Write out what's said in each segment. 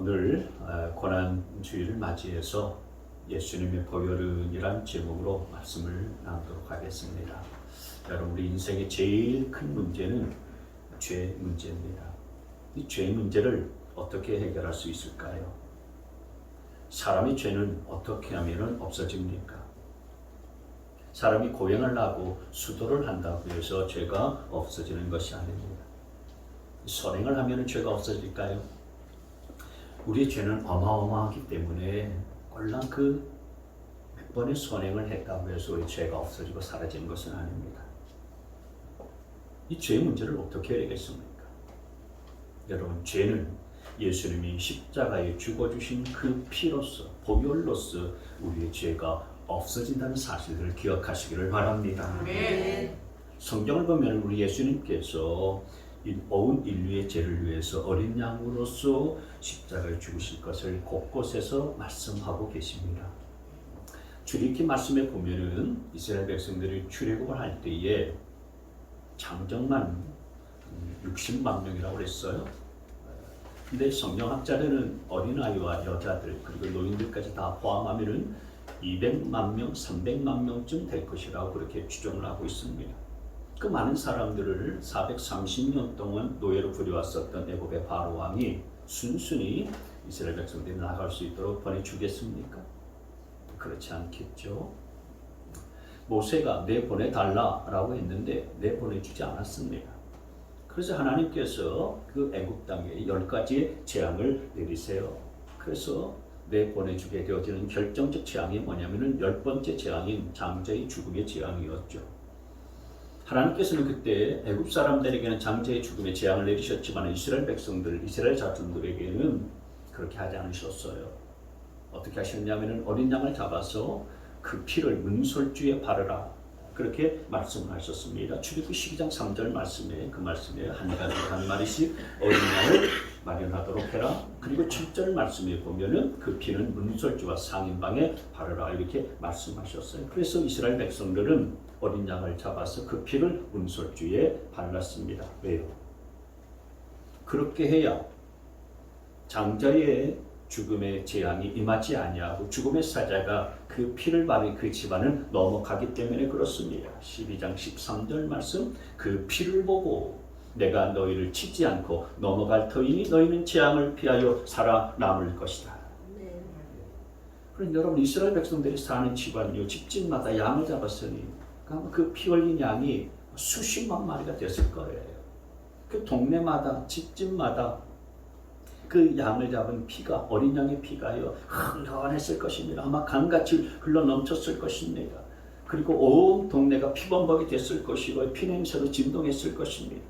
오늘 고난 주일을 맞이해서 예수님의 보혈은이란 제목으로 말씀을 나누도록 하겠습니다. 여러분, 우리 인생의 제일 큰 문제는 죄 문제입니다. 이 죄 문제를 어떻게 해결할 수 있을까요? 사람의 죄는 어떻게 하면 없어집니까? 사람이 고행을 하고 수도를 한다고 해서 죄가 없어지는 것이 아닙니다. 선행을 하면 죄가 없어질까요? 우리의 죄는 어마어마하기 때문에 꼴랑 몇 번의 선행을 했다고 해서 우리 죄가 없어지고 사라지는 것은 아닙니다. 이 죄 문제를 어떻게 해야겠습니까? 여러분, 죄는 예수님이 십자가에 죽어주신 그 피로서, 보혈로서 우리의 죄가 없어진다는 사실을 기억하시기를 바랍니다. 아멘. 성경을 보면 우리 예수님께서 온 인류의 죄를 위해서 어린 양으로서 십자가에 죽으실 것을 곳곳에서 말씀하고 계십니다. 출애굽기 말씀에 보면은 이스라엘 백성들이 출애굽을 할 때에 장정만 60만 명이라고 그랬어요. 근데 성경학자들은 어린아이와 여자들 그리고 노인들까지 다 포함하면은 200만 명, 300만 명쯤 될 것이라고 그렇게 추정을 하고 있습니다. 그 많은 사람들을 430년 동안 노예로 부려왔었던 애굽의 바로 왕이 순순히 이스라엘 백성들이 나갈 수 있도록 보내주겠습니까? 그렇지 않겠죠. 모세가 내보내달라라고 했는데 내보내주지 않았습니다. 그래서 하나님께서 그 애굽 땅에 10가지의 재앙을 내리세요. 그래서 내보내주게 되어지는 결정적 재앙이 뭐냐면은 10번째 재앙인 장자의 죽음의 재앙이었죠. 하나님께서는 그때 애굽 사람들에게는 장자의 죽음의 재앙을 내리셨지만 이스라엘 백성들, 이스라엘 자손들에게는 그렇게 하지 않으셨어요. 어떻게 하셨냐면은 어린 양을 잡아서 그 피를 문설주에 바르라, 그렇게 말씀을 하셨습니다. 출애굽기 12장 3절 말씀에 그 말씀에 한 마리씩 어린 양을 마련하도록 해라. 그리고 7절 말씀에 보면은 그 피는 문설주와 상인방에 바르라, 이렇게 말씀하셨어요. 그래서 이스라엘 백성들은 어린 양을 잡아서 그 피를 문설주에 발랐습니다. 왜요? 그렇게 해야 장자의 죽음의 재앙이 임하지 아니하고 죽음의 사자가 그 피를 바른 그 집안을 넘어가기 때문에 그렇습니다. 12장 13절 말씀, 그 피를 보고 내가 너희를 치지 않고 넘어갈 터이니 너희는 재앙을 피하여 살아남을 것이다. 그럼 여러분, 이스라엘 백성들이 사는 집안요, 집집마다 양을 잡았으니 그 피 흘린 양이 수십만 마리가 됐을 거예요. 그 동네마다 집집마다 그 양을 잡은 피가, 어린 양의 피가요, 흘러냈을 것입니다. 아마 강같이 흘러 넘쳤을 것입니다. 그리고 온 동네가 피범벅이 됐을 것이고 피냄새로 진동했을 것입니다.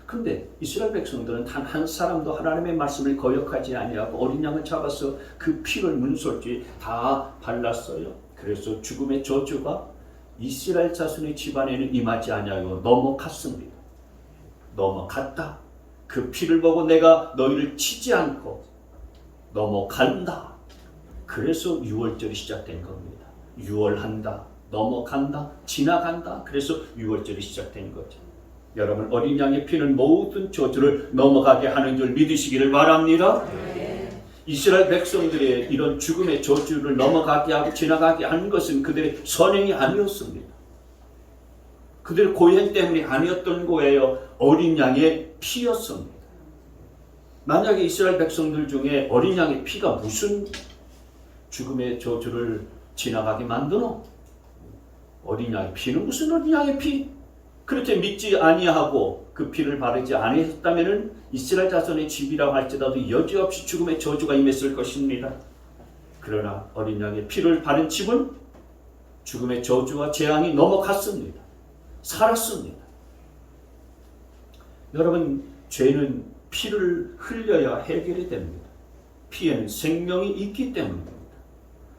근데 이스라엘 백성들은 단 한 사람도 하나님의 말씀을 거역하지 아니하고 어린 양을 잡아서 그 피를 문설주에 다 발랐어요. 그래서 죽음의 저주가 이스라엘 자손의 집안에는 임하지 아니하고 넘어갔습니다. 넘어갔다. 그 피를 보고 내가 너희를 치지 않고 넘어간다. 그래서 6월절이 시작된 겁니다. 6월한다, 넘어간다, 지나간다. 그래서 6월절이 시작된 거죠. 여러분, 어린 양의 피는 모든 저주를 넘어가게 하는 줄 믿으시기를 바랍니다. 이스라엘 백성들의 이런 죽음의 저주를 넘어가게 하고 지나가게 하는 것은 그들의 선행이 아니었습니다. 그들의 고행 때문이 아니었던 거예요. 어린 양의 피였습니다. 만약에 이스라엘 백성들 중에 어린 양의 피가 무슨 죽음의 저주를 지나가게 만드노? 어린 양의 피는 무슨 어린 양의 피? 그렇게 믿지 아니하고 그 피를 바르지 아니했다면은 이스라엘 자손의 집이라고 할지라도 여지없이 죽음의 저주가 임했을 것입니다. 그러나 어린 양의 피를 바른 집은 죽음의 저주와 재앙이 넘어갔습니다. 살았습니다. 여러분, 죄는 피를 흘려야 해결이 됩니다. 피에는 생명이 있기 때문입니다.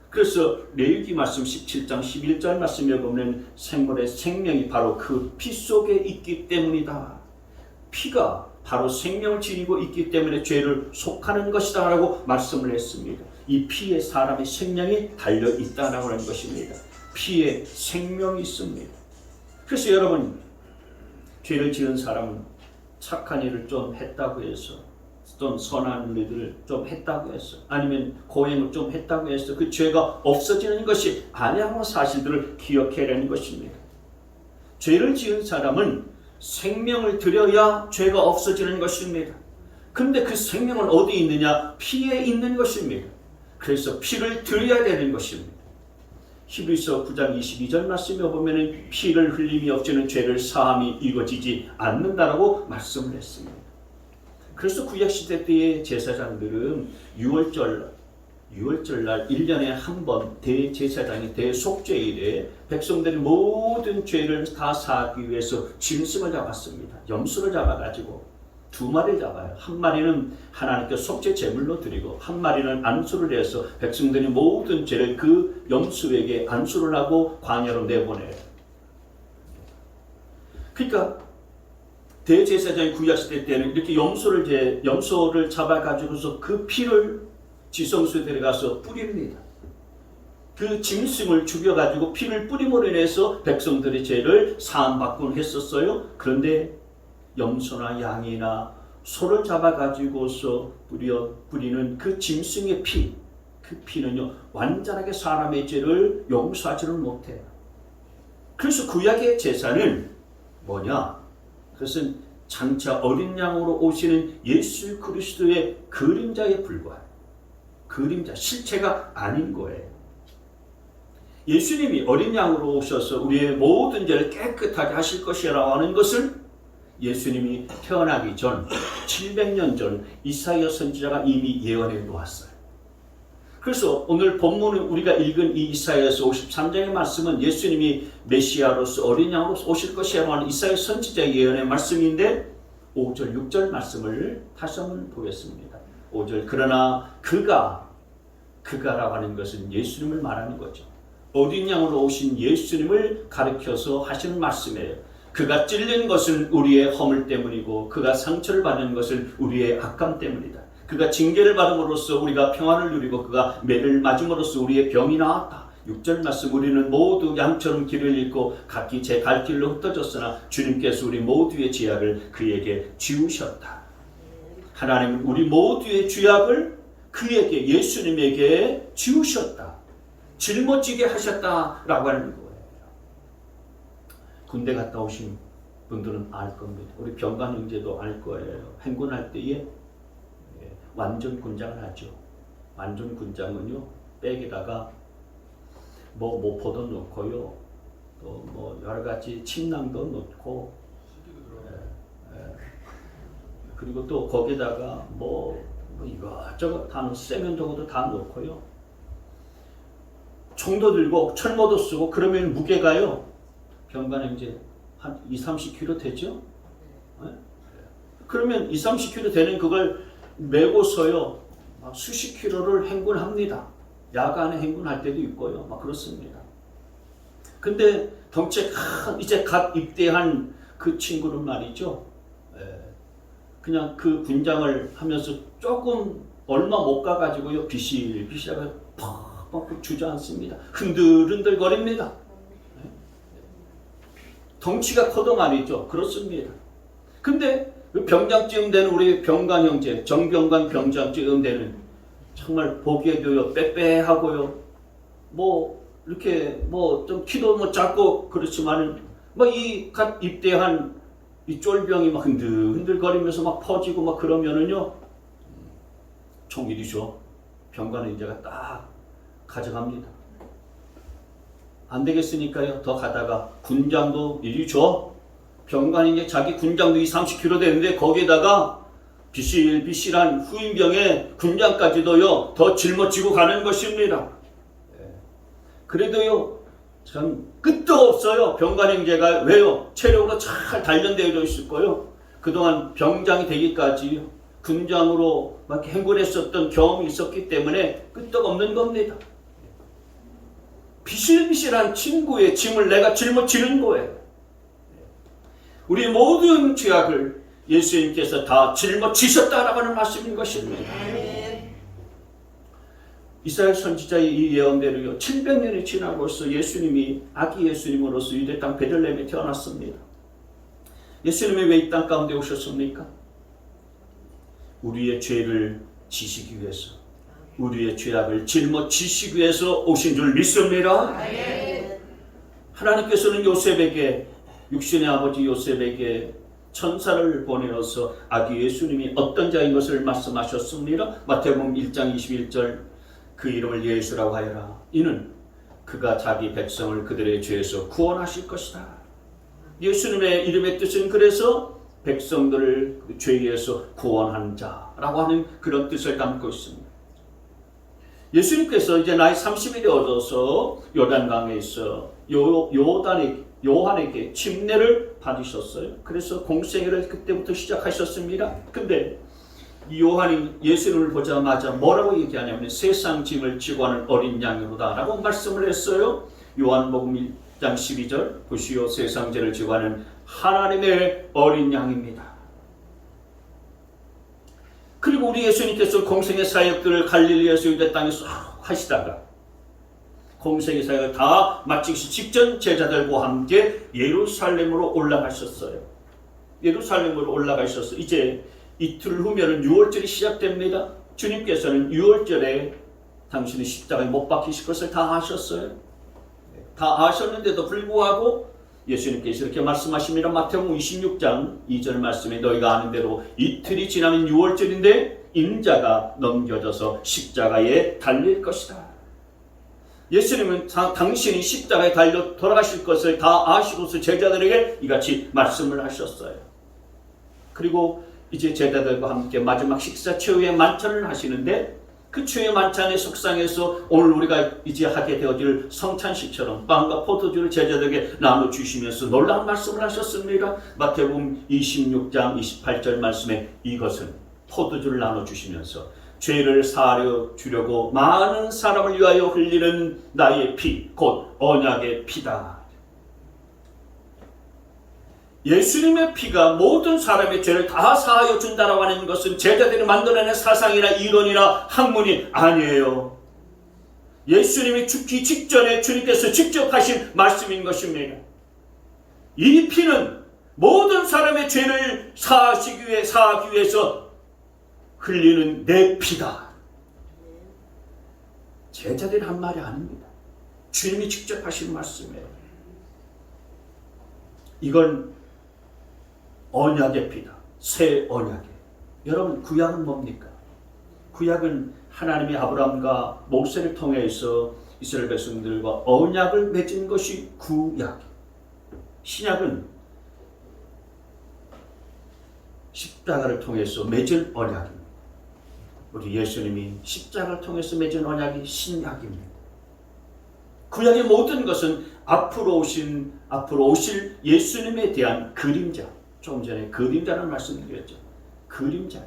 그래서 레위기 말씀 17장 11절 말씀에 보면 생물의 생명이 바로 그 피 속에 있기 때문이다. 피가 바로 생명을 지니고 있기 때문에 죄를 속하는 것이다 라고 말씀을 했습니다. 이 피에 사람의 생명이 달려있다라고 하는 것입니다. 피에 생명이 있습니다. 그래서 여러분, 죄를 지은 사람은 착한 일을 좀 했다고 해서 좀 선한 일들을 좀 했다고 해서 아니면 고행을 좀 했다고 해서 그 죄가 없어지는 것이 아니라는 사실들을 기억해내는 것입니다. 죄를 지은 사람은 생명을 들여야 죄가 없어지는 것입니다. 근데 그 생명은 어디 있느냐? 피에 있는 것입니다. 그래서 피를 드려야 되는 것입니다. 히브리서 9장 22절 말씀에 보면 피를 흘림이 없이는 죄를 사함이 이루어지지 않는다라고 말씀을 했습니다. 그래서 구약시대 때의 제사장들은 6월절 날 1년에 한 번 대제사장이 대속죄일에 백성들의 모든 죄를 다 사하기 위해서 짐승을 잡았습니다. 염소를 잡아가지고 두 마리를 잡아요. 한 마리는 하나님께 속죄 제물로 드리고 한 마리는 안수를 해서 백성들이 모든 죄를 그 염소에게 안수를 하고 광야로 내보내요. 그러니까 대제사장이 구약시대 때는 이렇게 염소를 잡아가지고서 그 피를 지성소에 들어가서 뿌립니다. 그 짐승을 죽여가지고 피를 뿌림으로 인해서 백성들의 죄를 사함받곤 했었어요. 그런데 염소나 양이나 소를 잡아가지고서 뿌리는 그 짐승의 피, 그 피는요 완전하게 사람의 죄를 용서하지는 못해요. 그래서 구약의 제사는 뭐냐? 그것은 장차 어린 양으로 오시는 예수 그리스도의 그림자에 불과해요. 그림자, 실체가 아닌 거예요. 예수님이 어린 양으로 오셔서 우리의 모든 죄를 깨끗하게 하실 것이라고 하는 것을 예수님이 태어나기 전 700년 전 이사야 선지자가 이미 예언해 놓았어요. 그래서 오늘 본문을 우리가 읽은 이 이사야서 53장의 말씀은 예수님이 메시아로서 어린 양으로 오실 것이라고 하는 이사야 선지자의 예언의 말씀인데 5절 6절 말씀을 다시 한번 보겠습니다. 5절 그러나 그가라고 하는 것은 예수님을 말하는 거죠. 어린 양으로 오신 예수님을 가리켜서 하시는 말씀이에요. 그가 찔린 것은 우리의 허물 때문이고 그가 상처를 받는 것은 우리의 악감 때문이다. 그가 징계를 받음으로써 우리가 평안을 누리고 그가 매를 맞음으로써 우리의 병이 나았다. 6절 말씀 우리는 모두 양처럼 길을 잃고 각기 제 갈 길로 흩어졌으나 주님께서 우리 모두의 죄악을 그에게 지우셨다. 하나님은 우리 모두의 죄악을 그에게 예수님에게 지우셨다. 짊어지게 하셨다라고 하는 거예요. 군대 갔다 오신 분들은 알 겁니다. 우리 병관 형제도 알 거예요. 행군할 때에 완전 군장을 하죠. 완전 군장은요 백에다가 모포도 넣고요, 또 여러 가지 침낭도 넣고, 그리고 또 거기다가 이것저것 다 세면도구도 다 넣고요. 총도 들고 철모도 쓰고 그러면 무게가요 병관에 이제 한 20-30kg 되죠? 네? 그러면 20-30kg 되는 그걸 메고서요 수십 킬로를 행군합니다. 야간에 행군할 때도 있고요. 막 그렇습니다. 근데 덩치 큰 이제 갓 입대한 그 친구는 말이죠. 그냥 그 군장을 하면서 조금 얼마 못 가가지고요 비실비실하게 팍팍 주저앉습니다. 흔들흔들 거립니다. 덩치가 커도 말이죠. 그렇습니다. 근데 병장쯤 되는 우리 병관 형제, 정병관 병장쯤 되는 정말 보기에도요 빼빼하고요, 이렇게 좀 키도 작고 그렇지만 이 갓 입대한 이 쫄병이 막 흔들거리면서 막 퍼지고 막 그러면은요 총일이죠. 병관 형제가 딱 가져갑니다. 안 되겠으니까요 더 가다가 군장도 이리 줘. 병관이 이제 자기 군장도 20-30kg 되는데 거기에다가 비실비실한 후임병의 군장까지도요 더 짊어지고 가는 것입니다. 그래도요 참 끝도 없어요. 병관 형제가 왜요? 체력으로 잘 단련되어 있을 거예요. 그동안 병장이 되기까지 군장으로 막 행군했었던 경험이 있었기 때문에 끄떡 없는 겁니다. 비실비실한 친구의 짐을 내가 짊어지는 거예요. 우리 모든 죄악을 예수님께서 다 짊어지셨다라고 하는 말씀인 것입니다. 이사야 선지자의 이 예언대로요 700년이 지나고서 예수님이 아기 예수님으로서 유대 땅 베들레헴에 태어났습니다. 예수님이 왜 이 땅 가운데 오셨습니까? 우리의 죄를 지시기 위해서, 우리의 죄악을 짊어지시기 위해서 오신 줄 믿습니다. 하나님께서는 요셉에게, 육신의 아버지 요셉에게 천사를 보내어서 아기 예수님이 어떤 자인 것을 말씀하셨습니다. 마태복음 1장 21절, 그 이름을 예수라고 하여라. 이는 그가 자기 백성을 그들의 죄에서 구원하실 것이다. 예수님의 이름의 뜻은 그래서 백성들을 죄에서 구원하는 자라고 하는 그런 뜻을 담고 있습니다. 예수님께서 이제 나이 30이 되어서 요단강에서 요한에게 침례를 받으셨어요. 그래서 공생애를 그때부터 시작하셨습니다. 근데 이 요한이 예수님을 보자마자 뭐라고 얘기하냐면 세상 짐을 지고 하는 어린 양이로다 라고 말씀을 했어요. 요한복음 1장 12절, 보시오 세상 죄를 지고 하는 하나님의 어린 양입니다. 그리고 우리 예수님께서 공생의 사역들을 갈릴리에서 유대 땅에서 하시다가 공생의 사역을 다 마치기 직전 제자들과 함께 예루살렘으로 올라가셨어요. 예루살렘으로 올라가셔서 이제 이틀 후면은 6월절이 시작됩니다. 주님께서는 6월절에 당신의 십자가에 못 박히실 것을 다 아셨어요. 다 아셨는데도 불구하고 예수님께서 이렇게 말씀하십니다. 마태복음 26장 2절 말씀에 너희가 아는 대로 이틀이 지나면 6월절인데 인자가 넘겨져서 십자가에 달릴 것이다. 예수님은 당신이 십자가에 달려 돌아가실 것을 다 아시고서 제자들에게 이같이 말씀을 하셨어요. 그리고 이제 제자들과 함께 마지막 식사 최후의 만찬을 하시는데 그 최후의 만찬의 속상에서 오늘 우리가 이제 하게 되어질 성찬식처럼 빵과 포도주를 제자들에게 나눠주시면서 놀라운 말씀을 하셨습니다. 마태복음 26장 28절 말씀에 이것은 포도주를 나눠주시면서 죄를 사하려 주려고 많은 사람을 위하여 흘리는 나의 피, 곧 언약의 피다. 예수님의 피가 모든 사람의 죄를 다 사하여 준다라고 하는 것은 제자들이 만들어낸 사상이나 이론이나 학문이 아니에요. 예수님이 죽기 직전에 주님께서 직접 하신 말씀인 것입니다. 이 피는 모든 사람의 죄를 사하기 위해서 흘리는 내 피다. 제자들이 한 말이 아닙니다. 주님이 직접 하신 말씀이에요. 이건 언약의 피다. 새 언약이에요. 여러분 구약은 뭡니까? 구약은 하나님이 아브라함과 모세를 통해서 이스라엘 백성들과 언약을 맺은 것이 구약. 신약은 십자가를 통해서 맺은 언약입니다. 우리 예수님이 십자가를 통해서 맺은 언약이 신약입니다. 구약의 모든 것은 앞으로 오실 예수님에 대한 그림자. 조금 전에 그림자라는 말씀드렸죠. 그림자.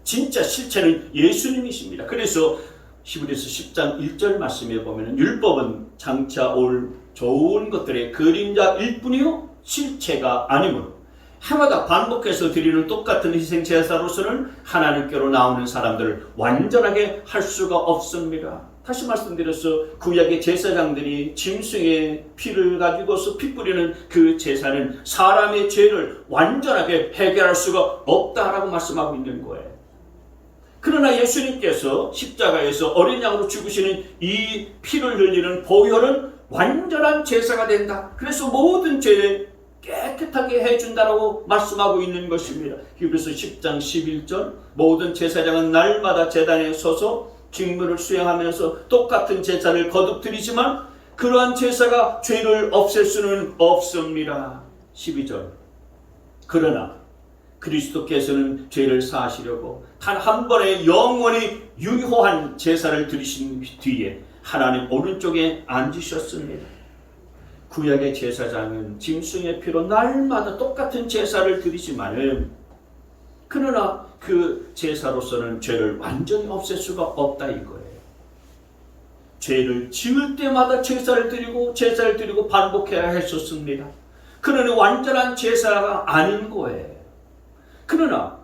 진짜 실체는 예수님이십니다. 그래서 히브리서 10장 1절 말씀에 보면 율법은 장차 올 좋은 것들의 그림자일 뿐이요 실체가 아니므로 해마다 반복해서 드리는 똑같은 희생제사로서는 하나님께로 나오는 사람들을 완전하게 할 수가 없습니다. 다시 말씀드려서 구약의 제사장들이 짐승의 피를 가지고서 피 뿌리는 그 제사는 사람의 죄를 완전하게 해결할 수가 없다라고 말씀하고 있는 거예요. 그러나 예수님께서 십자가에서 어린 양으로 죽으시는 이 피를 흘리는 보혈은 완전한 제사가 된다. 그래서 모든 죄를 깨끗하게 해준다라고 말씀하고 있는 것입니다. 히브리서 10장 11절 모든 제사장은 날마다 제단에 서서 직무를 수행하면서 똑같은 제사를 거듭 드리지만 그러한 제사가 죄를 없앨 수는 없습니다. 12절 그러나 그리스도께서는 죄를 사하시려고 단 한 번의 영원히 유효한 제사를 드리신 뒤에 하나님 오른쪽에 앉으셨습니다. 구약의 제사장은 짐승의 피로 날마다 똑같은 제사를 드리지만은 그러나 그 제사로서는 죄를 완전히 없앨 수가 없다 이거예요. 죄를 지을 때마다 제사를 드리고 반복해야 했었습니다. 그러니 완전한 제사가 아닌 거예요. 그러나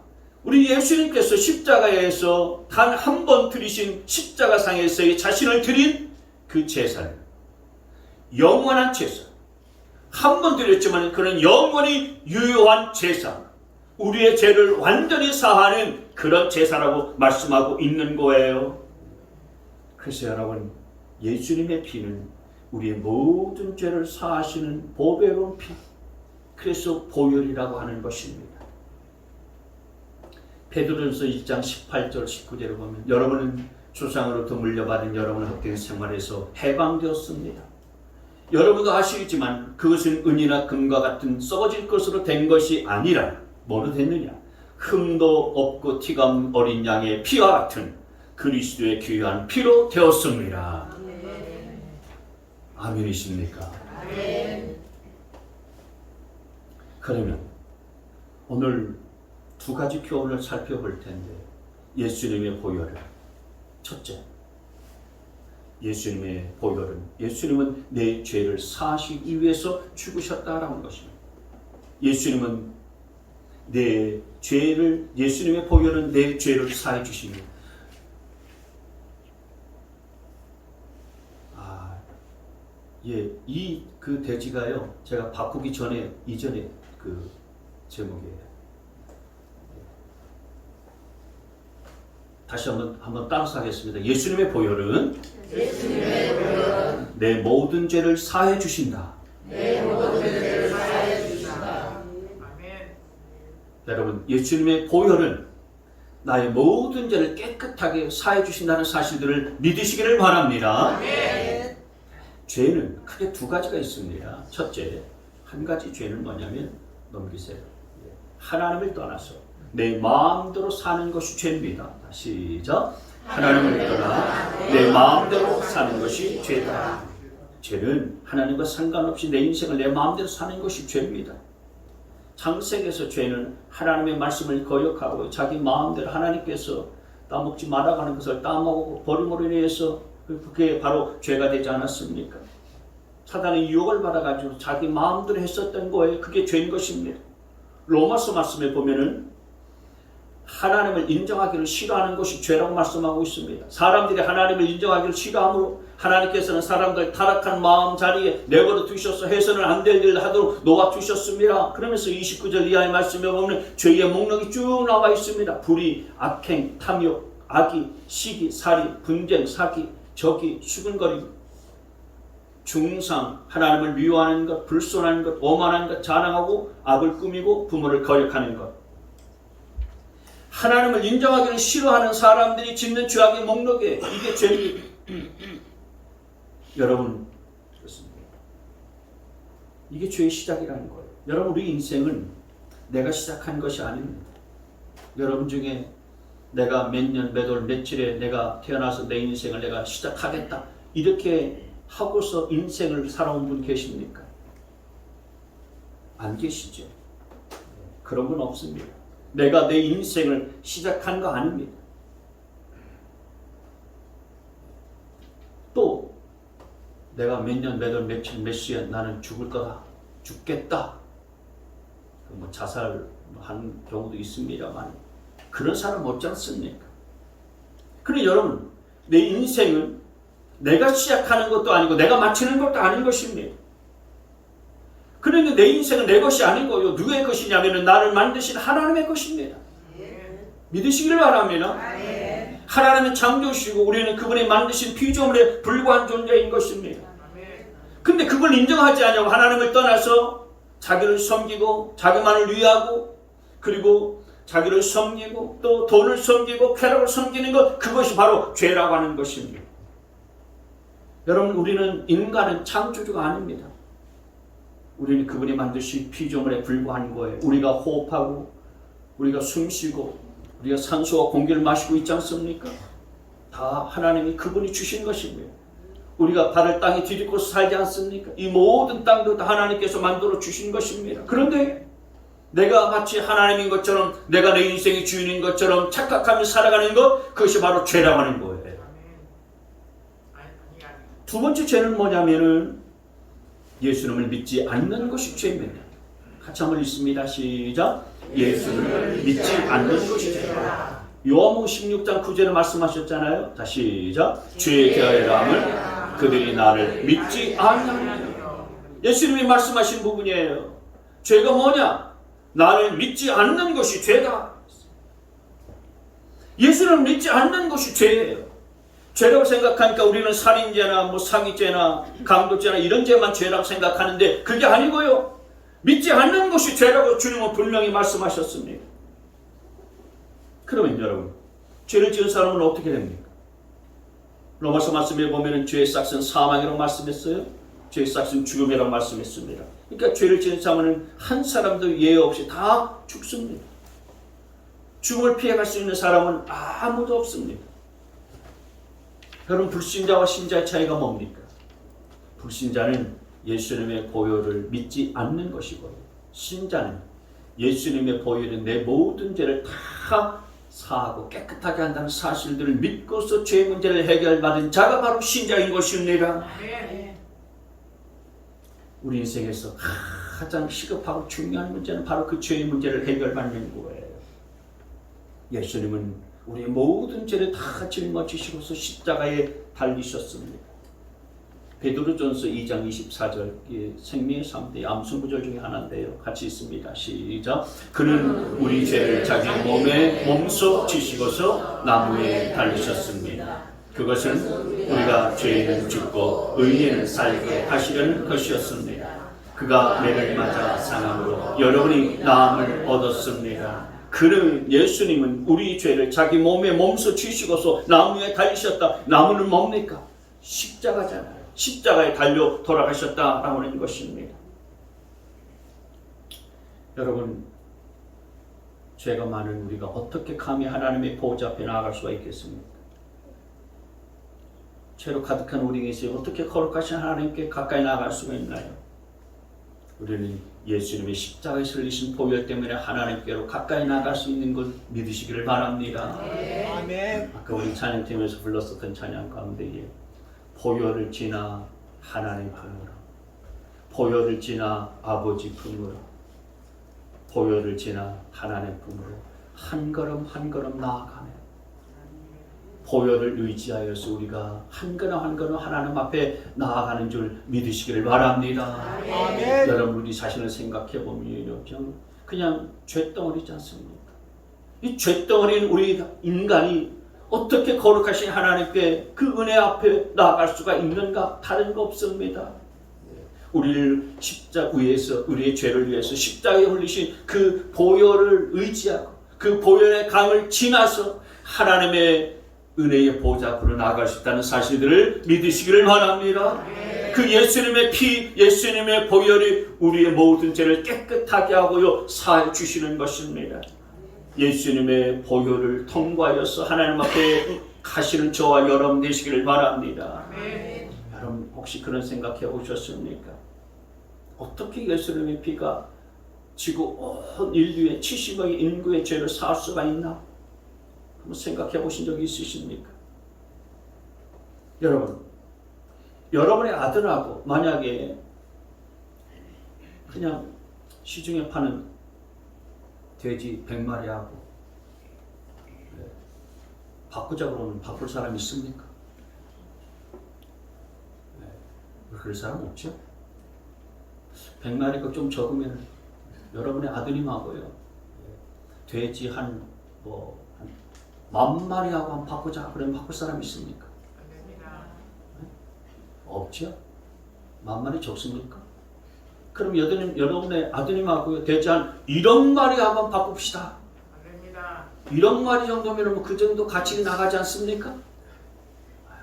우리 예수님께서 십자가에서 단 한 번 드리신 십자가상에서의 자신을 드린 그 제사는 영원한 제사. 한 번 드렸지만 그는 영원히 유효한 제사. 우리의 죄를 완전히 사하는 그런 제사라고 말씀하고 있는 거예요. 그래서 여러분, 예수님의 피는 우리의 모든 죄를 사하시는 보배로운 피, 그래서 보혈이라고 하는 것입니다. 베드로전서 1장 18절 19절을 보면 여러분은 조상으로부터 물려받은 여러분의 헛된 생활에서 해방되었습니다. 여러분도 아시겠지만 그것은 은이나 금과 같은 썩어질 것으로 된 것이 아니라 뭐로 됐느냐? 흠도 없고 티가 없는 어린 양의 피와 같은 그리스도의 귀한 피로 되었습니다. 아멘이십니까? 아멘. 그러면 오늘 두 가지 교훈을 살펴볼 텐데, 예수님의 보혈을, 첫째, 예수님의 보혈은 예수님은 내 죄를 사하시기 위해서 죽으셨다라는 것입니다. 예수님의 보혈은 내 죄를 사해 주십니다. 이 그 대지가요, 제가 바꾸기 이전에 그 제목이에요. 다시 한번 따라서 하겠습니다. 예수님의 보혈은 내 모든 죄를 사해 주신다. 여러분, 예수님의 보혈은 나의 모든 죄를 깨끗하게 사해 주신다는 사실들을 믿으시기를 바랍니다. 죄는 크게 두 가지가 있습니다. 첫째, 한 가지 죄는 뭐냐면, 넘기세요. 하나님을 떠나서 내 마음대로 사는 것이 죄입니다. 시작. 하나님을 떠나 내 마음대로 사는 것이 죄다. 죄는 하나님과 상관없이 내 인생을 내 마음대로 사는 것이 죄입니다. 창세기에서 죄는 하나님의 말씀을 거역하고 자기 마음대로 하나님께서 따먹지 말아가는 것을 따먹고 버림으로 인해서 그게 바로 죄가 되지 않았습니까? 사단의 유혹을 받아가지고 자기 마음대로 했었던 거예요. 그게 죄인 것입니다. 로마서 말씀에 보면은 하나님을 인정하기를 싫어하는 것이 죄라고 말씀하고 있습니다. 사람들이 하나님을 인정하기를 싫어하므로 하나님께서는 사람들 타락한 마음 자리에 내버려 두셔서 해서는 안 될 일을 하도록 놓아 두셨습니다. 그러면서 29절 이하의 말씀에 보면 죄의 목록이 쭉 나와 있습니다. 불의, 악행, 탐욕, 악의, 시기, 살인, 분쟁, 사기, 적이, 수근거림, 중상, 하나님을 미워하는 것, 불손하는 것, 오만한 것, 자랑하고 악을 꾸미고 부모를 거역하는 것. 하나님을 인정하기를 싫어하는 사람들이 짓는 죄악의 목록에 이게 죄입니다. 여러분, 그렇습니다. 이게 죄의 시작이라는 거예요. 여러분, 우리 인생은 내가 시작한 것이 아닙니다. 여러분 중에 내가 몇 년, 몇 월, 며칠에 내가 태어나서 내 인생을 내가 시작하겠다, 이렇게 하고서 인생을 살아온 분 계십니까? 안 계시죠? 그런 건 없습니다. 내가 내 인생을 시작한 거 아닙니다. 또 내가 몇 년, 몇 월, 며칠, 몇 시에 나는 죽을 거다, 죽겠다, 뭐 자살한 경우도 있습니다만 그런 사람 없지 않습니까? 그런데 여러분, 내 인생은 내가 시작하는 것도 아니고 내가 마치는 것도 아닌 것입니다. 그런데 내 인생은 내 것이 아니고요. 누구의 것이냐면 나를 만드신 하나님의 것입니다. 믿으시기를 바랍니다. 하나님은 창조주시고 우리는 그분이 만드신 피조물에 불과한 존재인 것입니다. 근데 그걸 인정하지 않냐고 하나님을 떠나서 자기를 섬기고 자기만을 위하고 그리고 자기를 섬기고 또 돈을 섬기고 쾌락을 섬기는 것, 그것이 바로 죄라고 하는 것입니다. 여러분, 우리는 인간은 창조주가 아닙니다. 우리는 그분이 만드신 피조물에 불과한 거예요. 우리가 호흡하고 우리가 숨쉬고 우리가 산소와 공기를 마시고 있지 않습니까? 다 하나님이 그분이 주신 것입니다. 우리가 발을 땅에 디딛고 살지 않습니까? 이 모든 땅도 다 하나님께서 만들어 주신 것입니다. 그런데 내가 마치 하나님인 것처럼, 내가 내 인생의 주인인 것처럼 착각하며 살아가는 것, 그것이 바로 죄라고 하는 거예요. 두 번째 죄는 뭐냐면은 예수님을 믿지 않는 것이 죄입니다. 같이 한번 읽습니다. 시작. 예수를 믿지 않는 것이 죄다. 요한복음 16장 9절에 말씀하셨잖아요. 다시 시작. 죄의 계하함을 그들이 나를 믿지 않느니라. 예수님이 말씀하신 부분이에요. 죄가 뭐냐? 나를 믿지 않는 것이 죄다. 예수를 믿지 않는 것이 죄예요. 죄라고 생각하니까 우리는 살인죄나 사기죄나 강도죄나 이런 죄만 죄라고 생각하는데 그게 아니고요. 믿지 않는 것이 죄라고 주님은 분명히 말씀하셨습니다. 그러면 여러분, 죄를 지은 사람은 어떻게 됩니까? 로마서 말씀에 보면 죄의 싹은 사망이라고 말씀했어요. 죄의 싹은 죽음이라고 말씀했습니다. 그러니까 죄를 지은 사람은 한 사람도 예외 없이 다 죽습니다. 죽음을 피해갈 수 있는 사람은 아무도 없습니다. 여러분, 불신자와 신자의 차이가 뭡니까? 불신자는 예수님의 보혈을 믿지 않는 것이고요. 신자는 예수님의 보혈은 내 모든 죄를 다 사하고 깨끗하게 한다는 사실들을 믿고서 죄 문제를 해결받은 자가 바로 신자인 것입니다. 우리 인생에서 가장 시급하고 중요한 문제는 바로 그 죄의 문제를 해결받는 거예요. 예수님은 우리의 모든 죄를 다 짊어지시고서 십자가에 달리셨습니다. 베드로전서 2장 24절, 생명의 3대 암송구절 중에 하나인데요. 같이 있습니다. 시작. 그는 우리 죄를 자기 몸에 몸소 지시고서 나무에 달리셨습니다. 그것은 우리가 죄인은 죽고 의인은 살게 하시려는 것이었습니다. 그가 매를 맞아 상함으로 여러분이 나음을 얻었습니다. 그는 예수님은 우리 죄를 자기 몸에 몸소 지시고서 나무에 달리셨다. 나무는 뭡니까? 십자가잖아요. 십자가에 달려 돌아가셨다라고 하는 것입니다. 여러분, 죄가 많은 우리가 어떻게 감히 하나님의 보호자 앞에 나아갈 수가 있겠습니까? 죄로 가득한 우리에게 어떻게 거룩하신 하나님께 가까이 나아갈 수가 있나요? 우리는 예수님의 십자가에 흘리신 보혈 때문에 하나님께로 가까이 나아갈 수 있는 걸 믿으시기를 바랍니다. 아멘. 아까 우리 찬양팀에서 불렀었던 찬양 가운데에 보혈을 지나 하나님 품으로, 보혈을 지나 아버지 품으로, 보혈을 지나 하나님 품으로 한 걸음 한 걸음 나아가네. 보혈을 의지하여서 우리가 한 걸음 한 걸음 하나님 앞에 나아가는 줄 믿으시기를 바랍니다. 아멘. 여러분, 우리 자신을 생각해 보면 그냥 쇳덩어리지 않습니까? 이 쇳덩어리는 우리 인간이 어떻게 거룩하신 하나님께 그 은혜 앞에 나아갈 수가 있는가? 다른 거 없습니다. 우리를 십자가 위에서, 우리의 죄를 위해서 십자가에 흘리신 그 보혈을 의지하고 그 보혈의 강을 지나서 하나님의 은혜의 보좌 앞으로 나아갈 수 있다는 사실들을 믿으시기를 바랍니다. 그 예수님의 피, 예수님의 보혈이 우리의 모든 죄를 깨끗하게 하고요 사해 주시는 것입니다. 예수님의 보혈을 통과하여서 하나님 앞에 가시는 저와 여러분 되시기를 바랍니다. 여러분, 혹시 그런 생각해 보셨습니까? 어떻게 예수님의 피가 지구 온 인류의 70억의 인구의 죄를 사할 수가 있나? 한번 생각해 보신 적이 있으십니까? 여러분, 여러분의 아들하고 만약에 그냥 시중에 파는 돼지 100마리하고 바꾸자 그러면 바꿀 사람 있습니까? 그럴 사람 없죠? 100마리가 좀 적으면 여러분의 아드님하고요 돼지 한 10,000마리하고 한번 바꾸자 그러면 바꿀 사람 있습니까? 없죠? 10,000마리 적습니까? 그럼 여러분의 아드님하고 돼지 한 1억 마리 한번 바꿉시다. 1억 마리 정도면 그 정도 가치 나가지 않습니까?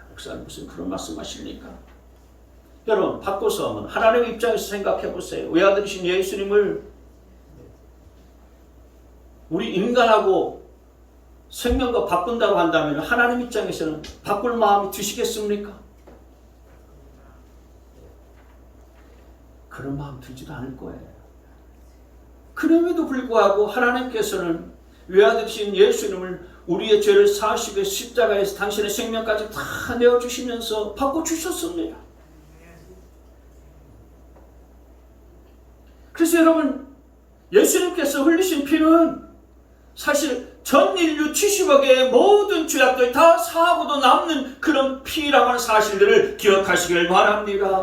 목사님 무슨 그런 말씀하십니까? 여러분, 바꿔서 한번 하나님의 입장에서 생각해 보세요. 외아들이신 예수님을 우리 인간하고 생명과 바꾼다고 한다면 하나님 입장에서는 바꿀 마음이 드시겠습니까? 그런 마음 들지도 않을 거예요. 그럼에도 불구하고 하나님께서는 외아들이신 예수님을 우리의 죄를 사하시기 위해 십자가에서 당신의 생명까지 다 내어주시면서 바꿔주셨습니다. 그래서 여러분, 예수님께서 흘리신 피는 사실 전 인류 70억의 모든 죄악들 다 사하고도 남는 그런 피라고 하는 사실들을 기억하시기를 바랍니다.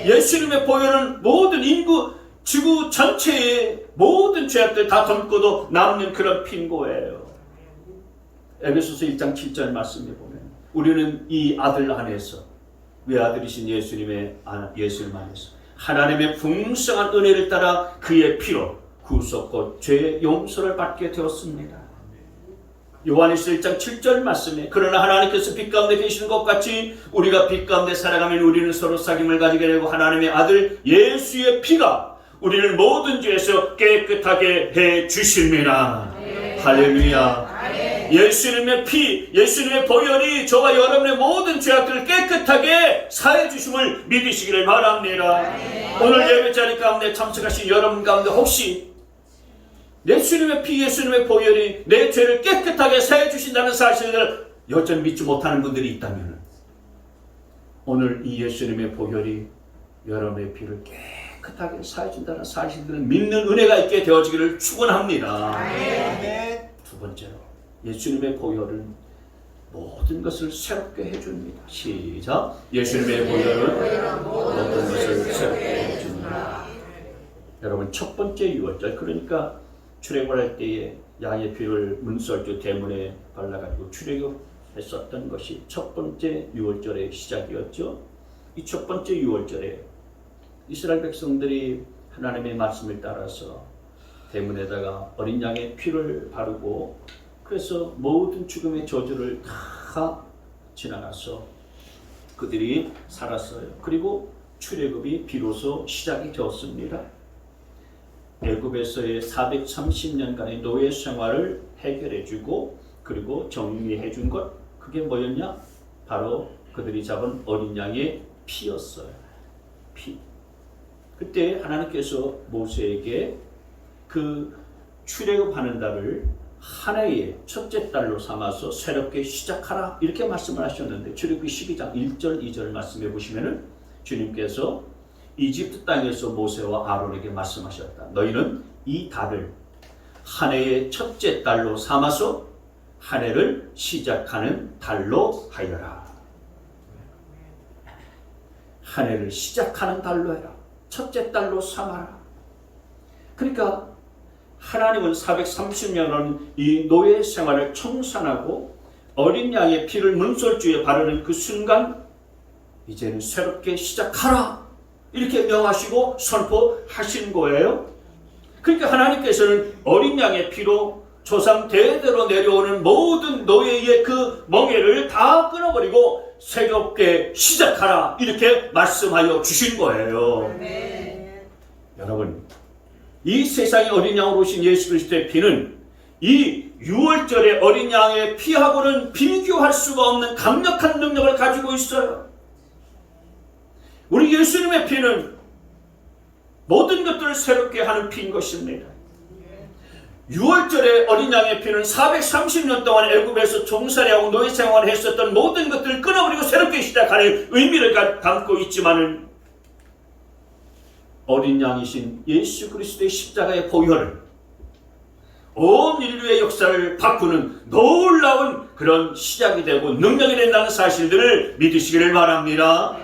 예수님의 보혈은 모든 인구 지구 전체의 모든 죄악들 다 덮고도 남는 그런 핀 거예요. 에베소서 1장 7절 말씀에 보면 우리는 이 아들 안에서, 외아들이신 예수님 안에서 하나님의 풍성한 은혜를 따라 그의 피로 구속 죄의 용서를 받게 되었습니다. 요한일서 1장 7절 말씀에 그러나 하나님께서 빛 가운데 계시는 것 같이 우리가 빛 가운데 살아가면 우리는 서로 사귐을 가지게 되고 하나님의 아들 예수의 피가 우리를 모든 죄에서 깨끗하게 해 주십니다. 할렐루야. 예수님의 피, 예수님의 보혈이 저와 여러분의 모든 죄악들을 깨끗하게 사해 주심을 믿으시기를 바랍니다. 오늘 예배 자리 가운데 참석하신 여러분 가운데 혹시 예수님의 피, 예수님의 보혈이 내 죄를 깨끗하게 사해 주신다는 사실을 여전히 믿지 못하는 분들이 있다면 오늘 이 예수님의 보혈이 여러분의 피를 깨끗하게 사해 준다는 사실들을 믿는 은혜가 있게 되어지기를 축원합니다. 두 번째로 예수님의 보혈은 모든 것을 새롭게 해줍니다. 시작. 예수님의 보혈은 모든 것을 새롭게 해줍니다. 여러분 첫 번째 유월절, 그러니까 출애굽을 할 때에 양의 피를 문설주 대문에 발라가지고 출애굽했었던 것이 첫 번째 유월절의 시작이었죠. 이 첫 번째 유월절에 이스라엘 백성들이 하나님의 말씀을 따라서 대문에다가 어린 양의 피를 바르고 그래서 모든 죽음의 저주를 다 지나가서 그들이 살았어요. 그리고 출애굽이 비로소 시작이 되었습니다. 애굽에서의 430년간의 노예 생활을 해결해주고 그리고 정리해준 것, 그게 뭐였냐? 바로 그들이 잡은 어린 양의 피였어요. 피. 그때 하나님께서 모세에게 그 출애굽하는 달을 한 해의 첫째 달로 삼아서 새롭게 시작하라 이렇게 말씀을 하셨는데 출애굽기 12장 1절 2절 말씀해 보시면은 주님께서 이집트 땅에서 모세와 아론에게 말씀하셨다. 너희는 이 달을 한 해의 첫째 달로 삼아서 한 해를 시작하는 달로 하여라. 한 해를 시작하는 달로 해라. 첫째 달로 삼아라. 그러니까 하나님은 430년은 이 노예 생활을 청산하고 어린 양의 피를 문설주에 바르는 그 순간 이제는 새롭게 시작하라 이렇게 명하시고 선포하신 거예요. 그러니까 하나님께서는 어린 양의 피로 조상 대대로 내려오는 모든 노예의 그 멍에를 다 끊어버리고 새롭게 시작하라 이렇게 말씀하여 주신 거예요. 여러분, 이 세상의 어린 양으로 오신 예수 그리스도의 피는 이 유월절의 어린 양의 피하고는 비교할 수가 없는 강력한 능력을 가지고 있어요. 우리 예수님의 피는 모든 것들을 새롭게 하는 피인 것입니다. 유월절의 어린 양의 피는 430년 동안 애굽에서 종살이하고 노예 생활을 했었던 모든 것들을 끊어버리고 새롭게 시작하는 의미를 담고 있지만은 어린 양이신 예수 그리스도의 십자가의 보혈은 온 인류의 역사를 바꾸는 놀라운 그런 시작이 되고 능력이 된다는 사실들을 믿으시기를 바랍니다.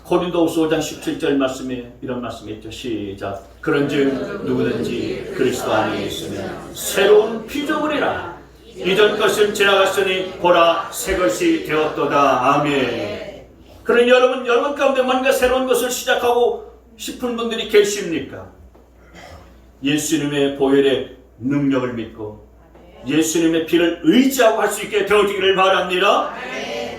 고린도후서 5장 17절 말씀에 이런 말씀이 있죠. 시작. 그런즉 누구든지 그리스도 안에 있으면 새로운 피조물이라. 이전 것은 지나갔으니 보라 새 것이 되었도다. 아멘. 그런 여러분 가운데 뭔가 새로운 것을 시작하고 싶은 분들이 계십니까? 예수님의 보혈의 능력을 믿고 예수님의 피를 의지하고 할 수 있게 되어지기를 바랍니다.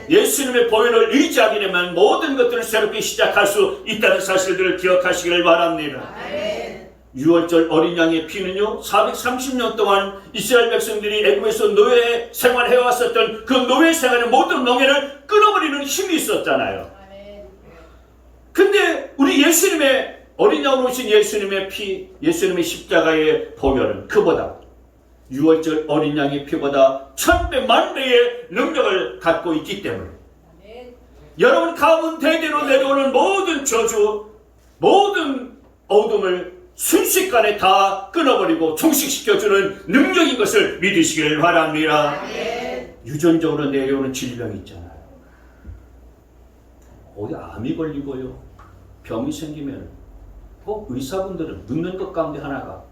예수님의 보혈을 의지하게 되면 모든 것들을 새롭게 시작할 수 있다는 사실들을 기억하시기를 바랍니다. 유월절 어린 양의 피는요 430년 동안 이스라엘 백성들이 애굽에서 노예 생활해왔었던 그 노예 생활의 모든 멍에를 끊어버리는 힘이 있었잖아요. 근데 우리 예수님의 어린 양으로 오신 예수님의 피, 예수님의 십자가의 보혈은 그보다 유월절 어린 양의 피보다 1000배 만배의 능력을 갖고 있기 때문에 여러분 가문 대대로 내려오는 모든 저주, 모든 어둠을 순식간에 다 끊어버리고 종식시켜주는 능력인 것을 믿으시길 바랍니다. 유전적으로 내려오는 질병이 있잖아요. 어디 암이 걸리고요 병이 생기면 의사분들은 묻는 것 가운데 하나가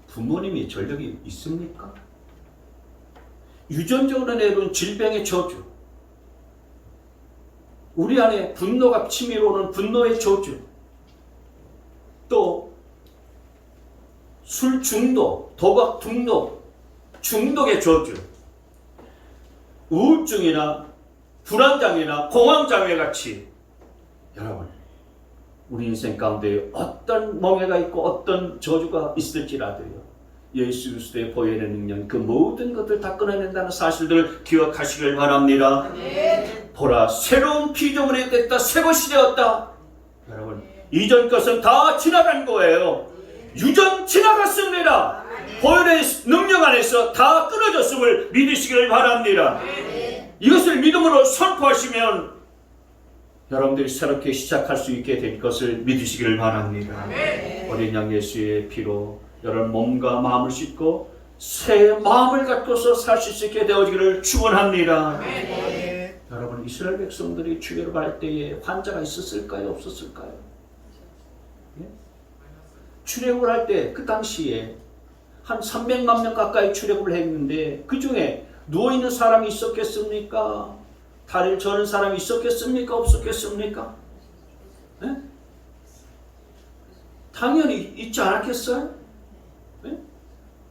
부모님이 전력이 있습니까? 유전적으로 내려온 질병의 저주, 우리 안에 분노가 치밀어 오는 분노의 저주, 또 술 중독, 도박 중독의 저주, 우울증이나 불안장애나 공황장애 같이 여러분 우리 인생 가운데 어떤 멍해가 있고 어떤 저주가 있을지라도요, 예수 그리스도의 보혈의 능력 그 모든 것들 다 끊어낸다는 사실들을 기억하시길 바랍니다. 보라, 새로운 피조물이 됐다, 새 것이 되었다. 여러분, 이전 것은 다 지나간 거예요. 유전 지나갔습니다. 보혈의 능력 안에서 다 끊어졌음을 믿으시길 바랍니다. 이것을 믿음으로 선포하시면 여러분들이 새롭게 시작할 수 있게 될 것을 믿으시길 바랍니다. 어린 양 예수의 피로 여러분 몸과 마음을 씻고 새 마음을 갖고서 살 수 있게 되어지기를 축원합니다. 여러분, 이스라엘 백성들이 출애굽을 할 때에 환자가 있었을까요? 없었을까요? 예? 출애굽을 할 때 그 당시에 한 300만 명 가까이 출애굽을 했는데 그 중에 누워있는 사람이 있었겠습니까? 다리를 저는 사람이 있었겠습니까? 없었겠습니까? 예? 당연히 있지 않았겠어요? 예?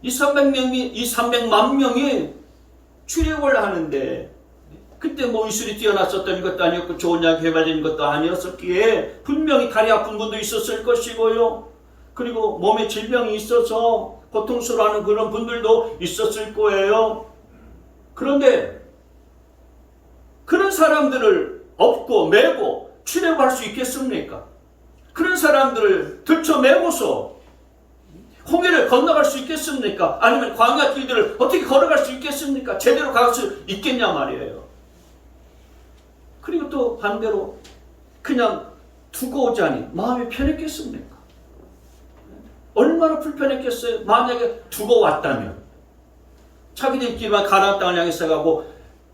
이 300만 명이 출애굽을 하는데 그때 뭐 이술이 뛰어났었던 것도 아니었고 좋은 약이 개발된 것도 아니었었기에 분명히 다리 아픈 분도 있었을 것이고요. 그리고 몸에 질병이 있어서 고통스러워하는 그런 분들도 있었을 거예요. 그런데 그런 사람들을 업고 메고 출애굽할 수 있겠습니까? 그런 사람들을 들쳐메고서 홍해를 건너갈 수 있겠습니까? 아니면 광야 길들을 어떻게 걸어갈 수 있겠습니까? 제대로 갈 수 있겠냐 말이에요. 그리고 또 반대로 그냥 두고 오자니 마음이 편했겠습니까? 얼마나 불편했겠어요? 만약에 두고 왔다면 자기들끼리만 가나안 땅을 향해서 가고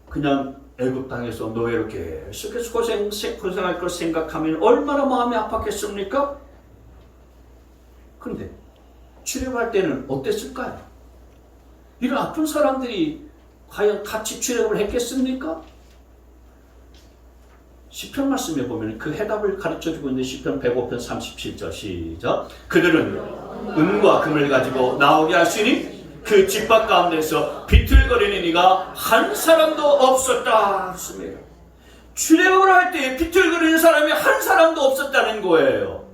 그냥 애굽 땅에서 노예로 계속해서 고생할 걸 생각하면 얼마나 마음이 아팠겠습니까? 그런데 출애굽할 때는 어땠을까요? 이런 아픈 사람들이 과연 같이 출애굽을 했겠습니까? 시편 말씀에 보면 그 해답을 가르쳐주고 있는 시편 105편 37절 시작. 그들은 은과 금을 가지고 나오게 하시니 그 집밖 가운데서 비틀거리는 이가 한 사람도 없었다 했습니다. 출애굽을 할 때 비틀거리는 사람이 한 사람도 없었다는 거예요.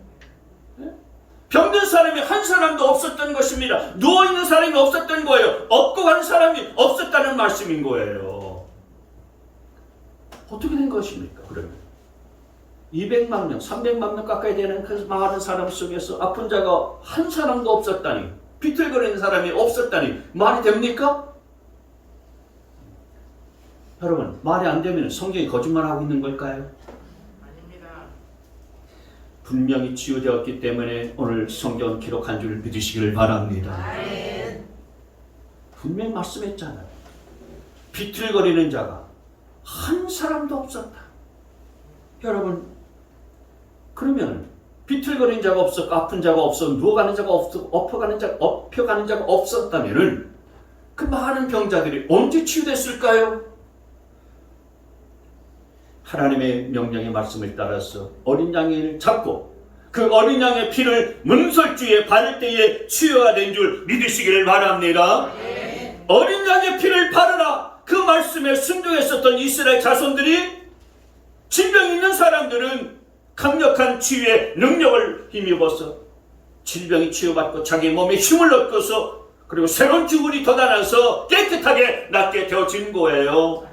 병든 사람이 한 사람도 없었던 것입니다. 누워있는 사람이 없었던 거예요. 업고 가는 사람이 없었다는 말씀인 거예요. 어떻게 된 것입니까? 그러면 200만 명, 300만 명 가까이 되는 그 많은 사람 속에서 아픈 자가 한 사람도 없었다니, 비틀거리는 사람이 없었다니 말이 됩니까? 여러분, 말이 안 되면 성경이 거짓말하고 있는 걸까요? 아닙니다. 분명히 치유되었기 때문에 오늘 성경 기록한 줄 믿으시길 바랍니다. 분명히 말씀했잖아요. 비틀거리는 자가 한 사람도 없었다. 여러분, 그러면 비틀거리는 자가 없었고 아픈 자가 없어 누워가는 자가 없어 엎혀가는 자가 없었다면은 그 많은 병자들이 언제 치유됐을까요? 하나님의 명령의 말씀을 따라서 어린 양을 잡고 그 어린 양의 피를 문설주에 바를 때에 치유가 된 줄 믿으시기를 바랍니다. 어린 양의 피를 바르라. 그 말씀에 순종했었던 이스라엘 자손들이, 질병 있는 사람들은 강력한 치유의 능력을 힘입어서 질병이 치유받고 자기 몸에 힘을 얻고서 그리고 새로운 기운이 돋아나서 깨끗하게 낫게 되어진 거예요.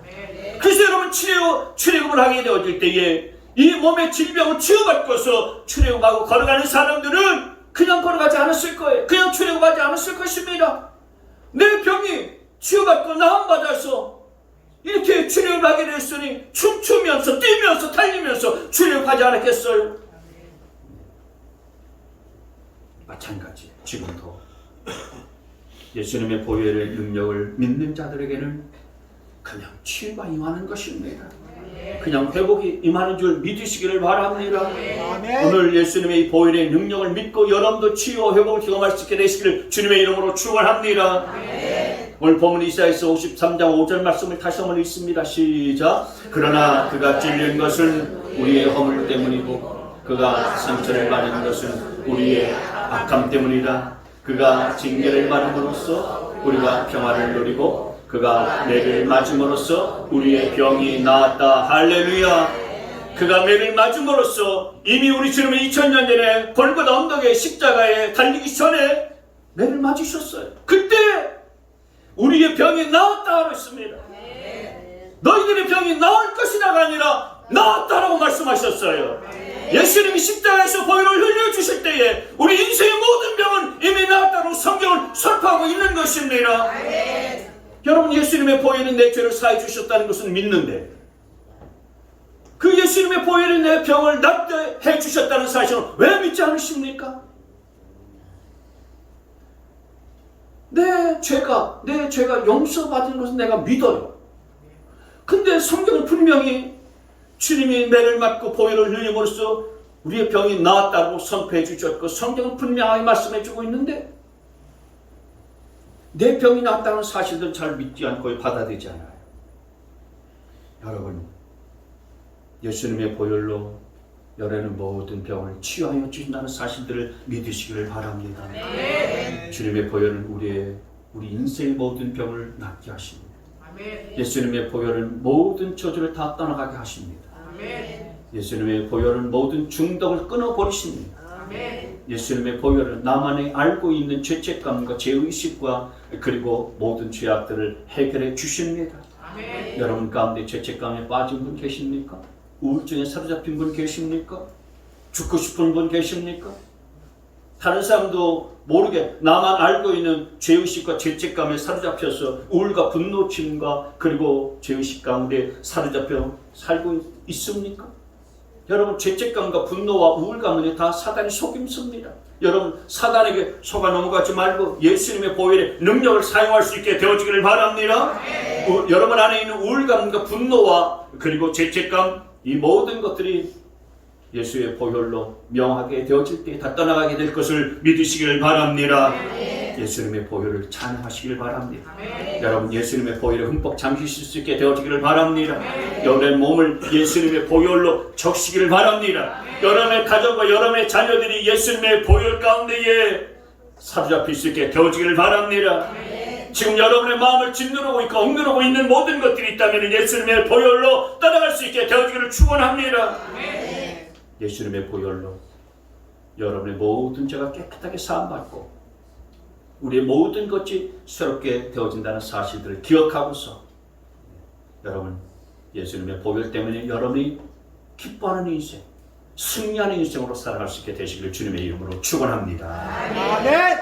그래서 여러분, 출애굽을 하게 되어질 때에 이 몸의 질병을 치유받고서 출애굽하고 걸어가는 사람들은 그냥 걸어가지 않았을 거예요. 그냥 출애굽하지 않았을 것입니다. 내 병이 치유받고 나음받아서 이렇게 출애굽하게 됐으니 춤추면서 뛰면서 달리면서 출애굽하지 않았겠어요? 마찬가지 지금도 예수님의 보혈의 능력을 믿는 자들에게는 그냥 치유가 임하는 것입니다. 그냥 회복이 임하는 줄 믿으시기를 바랍니다. 아멘. 오늘 예수님의 이 보혈의 능력을 믿고 여러분도 치유와 회복을 경험할 수 있게 되시기를 주님의 이름으로 축원합니다. 오늘 본문 이사야서 53장 5절 말씀을 다시 한번 읽습니다. 시작. 그러나 그가 찔린 것은 우리의 허물 때문이고 그가 상처를 받은 것은 우리의 악함 때문이다. 그가 징계를 받음으로써 우리가 평화를 누리고 그가 매를 맞음으로써 우리의 병이 나았다. 할렐루야. 그가 매를 맞음으로써 이미 우리 주님은 2000년 전에 골고다 언덕의 십자가에 달리기 전에 매를 맞으셨어요. 그때 우리의 병이 나았다고 했습니다. 너희들의 병이 나을 것이라가 아니라 나았다라고 말씀하셨어요. 예수님이 십자가에서 보혈을 흘려주실 때에 우리 인생의 모든 병은 이미 나았다고 성경을 선포하고 있는 것입니다. 여러분, 예수님의 보혈이 내 죄를 사해 주셨다는 것은 믿는데 그 예수님의 보혈이 내 병을 낫게 해 주셨다는 사실은 왜 믿지 않으십니까? 내 죄가 용서받은 것은 내가 믿어요. 근데 성경은 분명히 주님이 매를 맞고 보혈을 흘림으로써 우리의 병이 나았다고 선포해 주셨고 성경은 분명하게 말씀해 주고 있는데 내 병이 나았다는 사실들은 잘 믿지 않고 받아들이지 않아요. 여러분, 예수님의 보혈로 여러분의 모든 병을 치유하여 주신다는 사실들을 믿으시기를 바랍니다. 주님의 보혈은 우리 인생의 모든 병을 낫게 하십니다. 예수님의 보혈은 모든 저주를 다 떠나가게 하십니다. 예수님의 보혈은 모든 중독을 끊어버리십니다. 예수님의 보혈은 나만이 알고 있는 죄책감과 죄의식과 그리고 모든 죄악들을 해결해 주십니다. 여러분 가운데 죄책감에 빠진 분 계십니까? 우울증에 사로잡힌 분 계십니까? 죽고 싶은 분 계십니까? 다른 사람도 모르게 나만 알고 있는 죄의식과 죄책감에 사로잡혀서 우울과 분노심과 그리고 죄의식 가운데 사로잡혀 살고 있습니까? 여러분, 죄책감과 분노와 우울감은 다 사단의 속임수입니다. 여러분, 사단에게 속아 넘어가지 말고 예수님의 보혈의 능력을 사용할 수 있게 되어지기를 바랍니다. 여러분 안에 있는 우울감과 분노와 그리고 죄책감, 이 모든 것들이 예수의 보혈로 명하게 되어질 때 다 떠나가게 될 것을 믿으시기를 바랍니다. 예수님의 보혈을 찬양하시기를 바랍니다. 여러분, 예수님의 보혈에 흠뻑 잠기실 수 있게 되어지기를 바랍니다. 여러분의 몸을 예수님의 보혈로 적시기를 바랍니다. 여러분의 가정과 여러분의 자녀들이 예수님의 보혈 가운데에 사로잡힐 수 있게 되어지기를 바랍니다. 지금 여러분의 마음을 짓누르고 있고 억누르고 있는 모든 것들이 있다면 예수님의 보혈로 떠나갈 수 있게 되어지기를 축원합니다. 예수님의 보혈로 여러분의 모든 죄가 깨끗하게 사함받고 우리의 모든 것이 새롭게 되어진다는 사실들을 기억하고서 여러분, 예수님의 보혈 때문에 여러분이 기뻐하는 인생, 승리하는 인생으로 살아갈 수 있게 되시기를 주님의 이름으로 축원합니다. 아멘.